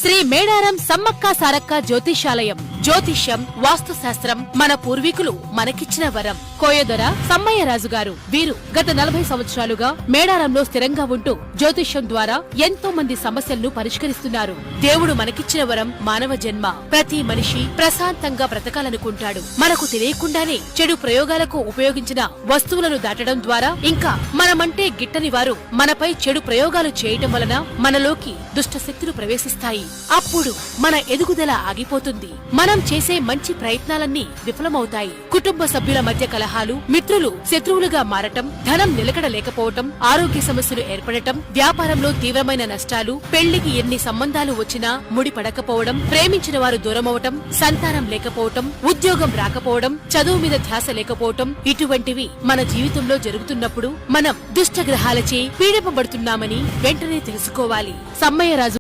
శ్రీ మేడారం సమ్మక్క సారక్క జ్యోతిషాలయం. జ్యోతిష్యం, వాస్తు శాస్త్రం మన పూర్వీకులు మనకిచ్చిన వరం. కోయదొర సమ్మయ్యరాజు గారు వీరు గత 40 సంవత్సరాలుగా మేడారంలో స్థిరంగా ఉంటూ జ్యోతిష్యం ద్వారా ఎంతో మంది సమస్యలను పరిష్కరిస్తున్నారు. దేవుడు మనకిచ్చిన వరం మానవ జన్మ. ప్రతి మనిషి ప్రశాంతంగా బ్రతకాలనుకుంటాడు. మనకు తెలియకుండానే చెడు ప్రయోగాలకు ఉపయోగించిన వస్తువులను దాటడం ద్వారా, ఇంకా మనమంటే గిట్టని వారు మనపై చెడు ప్రయోగాలు చేయటం వలన మనలోకి దుష్ట శక్తులు ప్రవేశిస్తాయి. అప్పుడు మన ఎదుగుదల ఆగిపోతుంది. మనం చేసే మంచి ప్రయత్నాలన్నీ విఫలమవుతాయి. కుటుంబ సభ్యుల మధ్య కలహాలు, మిత్రులు శత్రువులుగా మారటం, ధనం నిలకడ లేకపోవటం, ఆరోగ్య సమస్యలు ఏర్పడటం, వ్యాపారంలో తీవ్రమైన నష్టాలు, పెళ్లికి ఎన్ని సంబంధాలు వచ్చినా ముడిపడకపోవడం, ప్రేమించిన వారు దూరమవటం, సంతానం లేకపోవటం, ఉద్యోగం రాకపోవడం, చదువు మీద ధ్యాస లేకపోవటం, ఇటువంటివి మన జీవితంలో జరుగుతున్నప్పుడు మనం దుష్టగ్రహాలచే పీడింపబడుతున్నామని వెంటనే తెలుసుకోవాలి. సమ్మయ్యరాజు